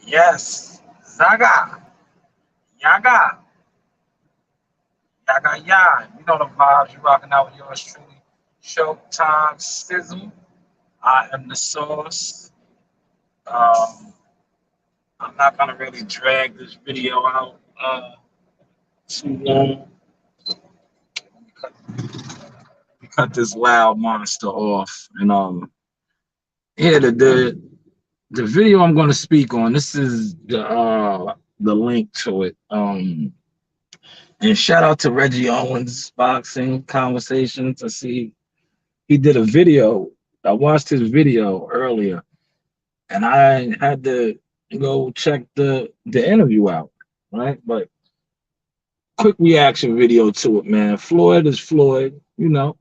Yes, Zaga, Yaga, Yaga, Ya. You know the vibes. You rocking out with yours truly. Showtime Sizzle. I am the sauce. Um, I'm not gonna really drag this video out too long. Cut, cut this loud monster off. And yeah, the video I'm gonna speak on. This is the link to it. And shout out to Reggie Owens boxing conversations. I see he did a video. I watched his video earlier, and I had to go check the interview out, right? But quick reaction video to it, man. Floyd is Floyd, you know.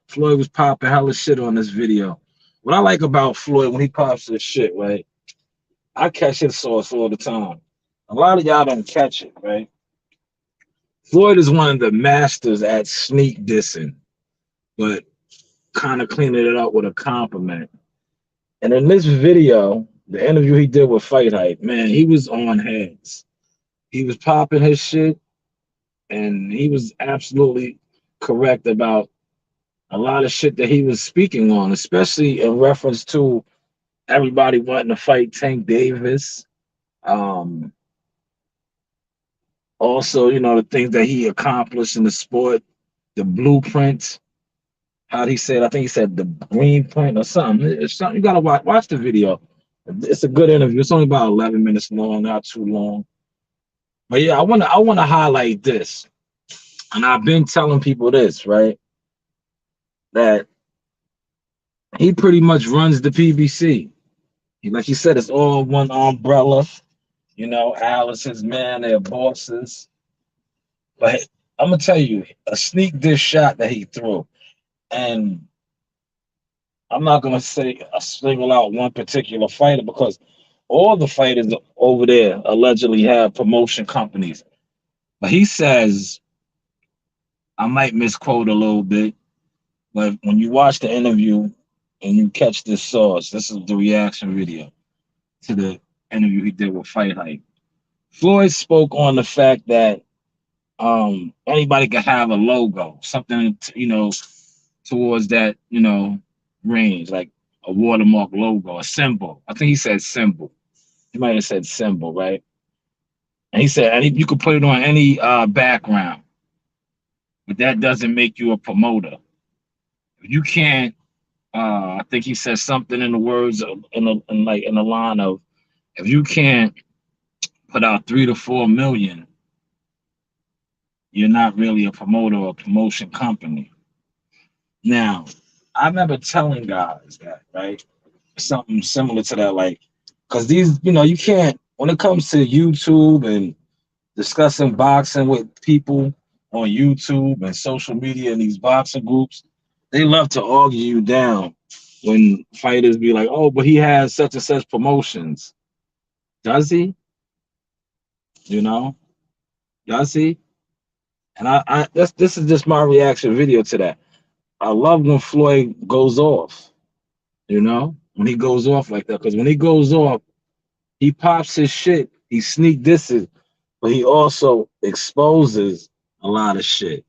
Floyd was popping hella shit on this video. What I like about Floyd when he pops his shit, right? I catch his sauce all the time. A lot of y'all don't catch it, right? Floyd is one of the masters at sneak dissing, but kind of cleaning it up with a compliment. And in this video, the interview he did with Fight Hype, man, he was on heads. He was popping his shit, and he was absolutely correct about a lot of shit that he was speaking on, especially in reference to everybody wanting to fight Tank Davis. Um, Also, the things that he accomplished in the sport, the blueprint. How he said, I think he said the green print or something. It's something you gotta watch the video. It's a good interview. It's only about 11 minutes long, not too long. But yeah, I wanna highlight this. And I've been telling people this, right? That he pretty much runs the PBC. Like you said, it's all one umbrella. Alice, his man, they're bosses. But I'm gonna tell you, a sneak dish shot that he threw, and I'm not gonna say single out one particular fighter because all the fighters over there allegedly have promotion companies. But he says, I might misquote a little bit, but when you watch the interview and you catch this sauce, this is the reaction video to the interview he did with Fight Hype. Floyd spoke on the fact that anybody could have a logo, something towards that range, like a watermark logo, a symbol. I think he said symbol. He might have said symbol, right? And he said you could put it on any background, but that doesn't make you a promoter. You can't. I think he said something in the words of, in the line of, if you can't put out 3 to 4 million, you're not really a promoter or a promotion company. Now, I remember telling guys that, right? Something similar to that, like, because these, you can't, when it comes to YouTube and discussing boxing with people on YouTube and social media and these boxing groups, they love to argue you down when fighters be like, oh, but he has such and such promotions. Does he? You know? Does he? And this is just my reaction video to that. I love when Floyd goes off, when he goes off like that. Because when he goes off, he pops his shit, he sneak disses, but he also exposes a lot of shit.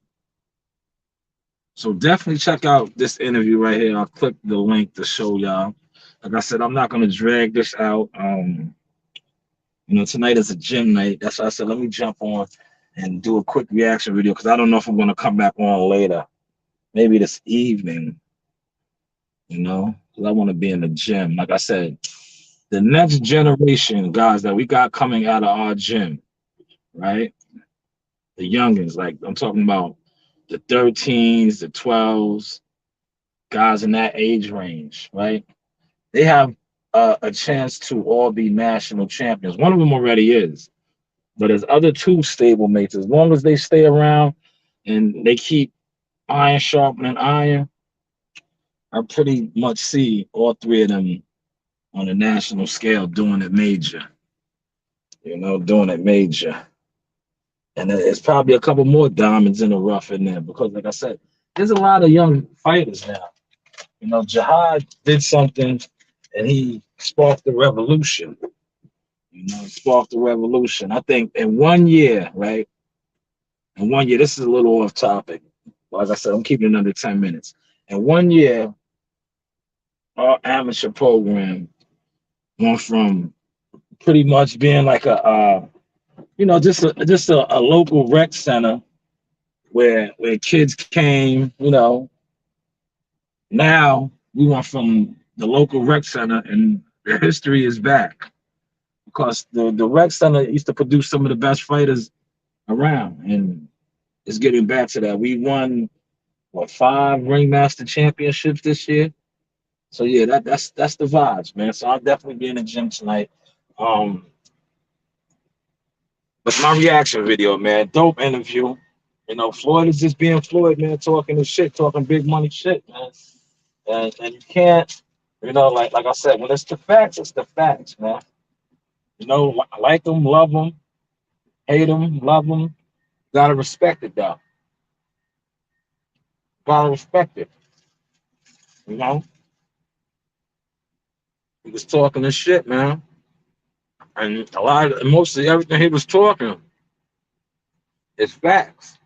So definitely check out this interview right here. I'll click the link to show y'all. Like I said, I'm not gonna drag this out. Tonight is a gym night. That's why I said let me jump on and do a quick reaction video because I don't know if I'm gonna come back on later. Maybe this evening, because I want to be in the gym. Like I said, the next generation guys that we got coming out of our gym, right? The youngins, like I'm talking about the 13s, the 12s, guys in that age range, right? They have a chance to all be national champions. One of them already is, but there's other two stable mates. As long as they stay around and they keep iron sharpening iron, I pretty much see all three of them on a national scale doing it major, doing it major. And there's probably a couple more diamonds in the rough in there because, like I said, there's a lot of young fighters now. Jihad did something and he sparked the revolution. Sparked the revolution. I think in 1 year, right? In 1 year, this is a little off topic. Like I said, I'm keeping it under 10 minutes. In 1 year, our amateur program went from pretty much being like just a local rec center where kids came. Now we went from the local rec center, and the history is back because the rec center used to produce some of the best fighters around, and it's getting back to that. We won what 5 ringmaster championships this year. So yeah, that's the vibes, man. So I'll definitely be in the gym tonight. Um, but my reaction video, man, dope interview. Floyd is just being Floyd, man, talking his shit, talking big money shit, man. And you can't, like I said, when it's the facts, man. Like them, love them, hate them, love them. Gotta respect it, though. Gotta respect it. You know, he was talking this shit, man, and mostly everything he was talking is facts.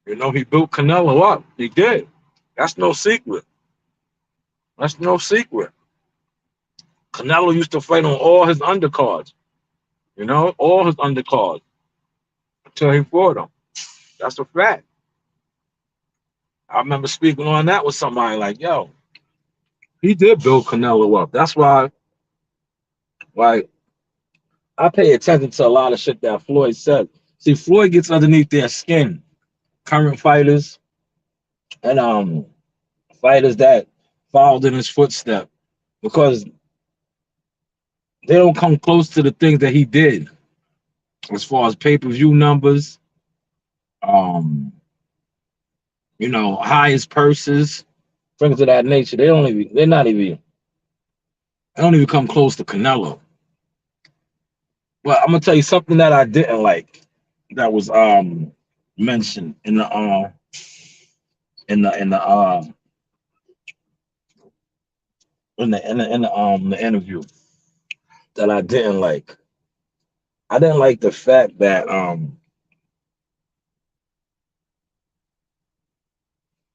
He built Canelo up. He did. That's no secret. That's no secret. Canelo used to fight on all his undercards. All his undercards until he fought him. That's a fact. I remember speaking on that with somebody like, yo, he did build Canelo up. That's why, like, I pay attention to a lot of shit that Floyd said. See, Floyd gets underneath their skin. Current fighters and fighters that followed in his footsteps because they don't come close to the things that he did as far as pay-per-view numbers, um, highest purses, things of that nature. They don't even come close to Canelo. Well, I'm gonna tell you something that I didn't like that was mentioned in the interview that I didn't like. I didn't like the fact that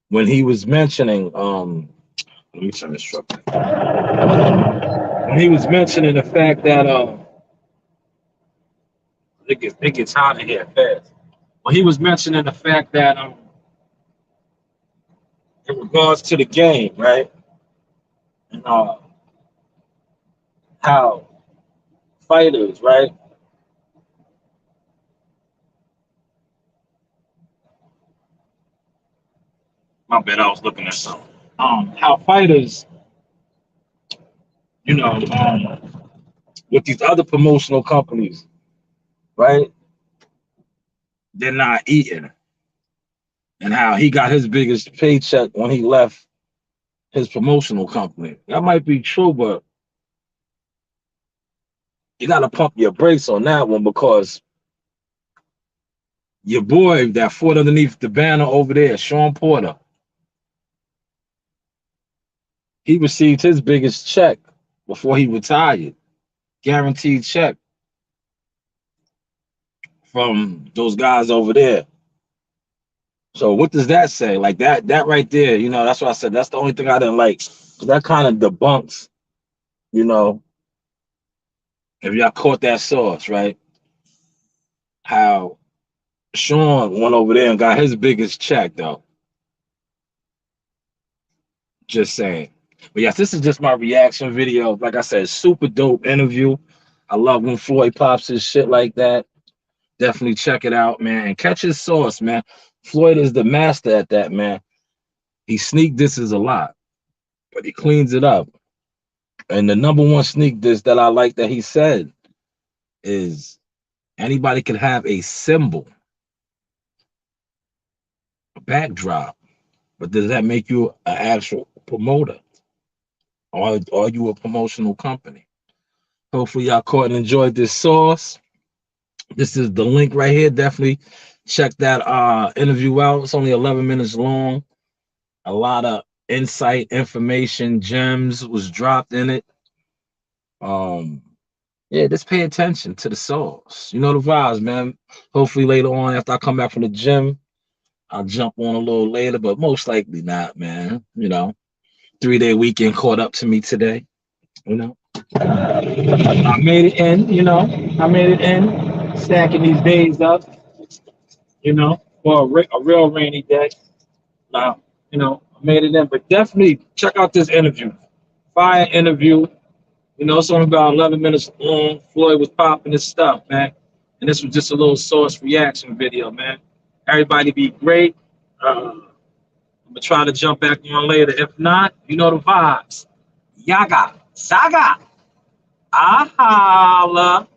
when he was mentioning let me turn this truck. When he was mentioning the fact that it gets hot in here fast. When he was mentioning the fact that in regards to the game, right? And how fighters, right? My bad, I was looking at something. How fighters, with these other promotional companies, right? They're not eating, and how he got his biggest paycheck when he left his promotional company. That might be true, but you got to pump your brakes on that one because your boy that fought underneath the banner over there, Sean Porter, he received his biggest check before he retired, guaranteed check from those guys over there. So what does that say? Like that right there, that's what I said. That's the only thing I didn't like. That kind of debunks, you know, if y'all caught that source, right? How Sean went over there and got his biggest check, though. Just saying. But yes, this is just my reaction video. Like I said, super dope interview. I love when Floyd pops his shit like that. Definitely check it out, man. And catch his source, man. Floyd is the master at that, man. He sneak disses a lot, but he cleans it up. And the number one sneak diss that I like that he said is anybody can have a symbol, a backdrop, but does that make you an actual promoter? Or are you a promotional company? Hopefully y'all caught and enjoyed this sauce. This is the link right here. Definitely check that interview out. It's only 11 minutes long. A lot of insight, information, gems was dropped in it. Um, Yeah, just pay attention to the sauce. You know the vibes, man. Hopefully later on, after I come back from the gym, I'll jump on a little later, but most likely not, man. 3-day weekend caught up to me today. You know, I made it in. I made it in, stacking these days up. For a real rainy day. Now, I made it in, but definitely check out this interview. Fire interview. It's only about 11 minutes long. Floyd was popping his stuff, man. And this was just a little source reaction video, man. Everybody be great. I'm going to try to jump back on later. If not, you know the vibes. Yaga, Saga, Ahala.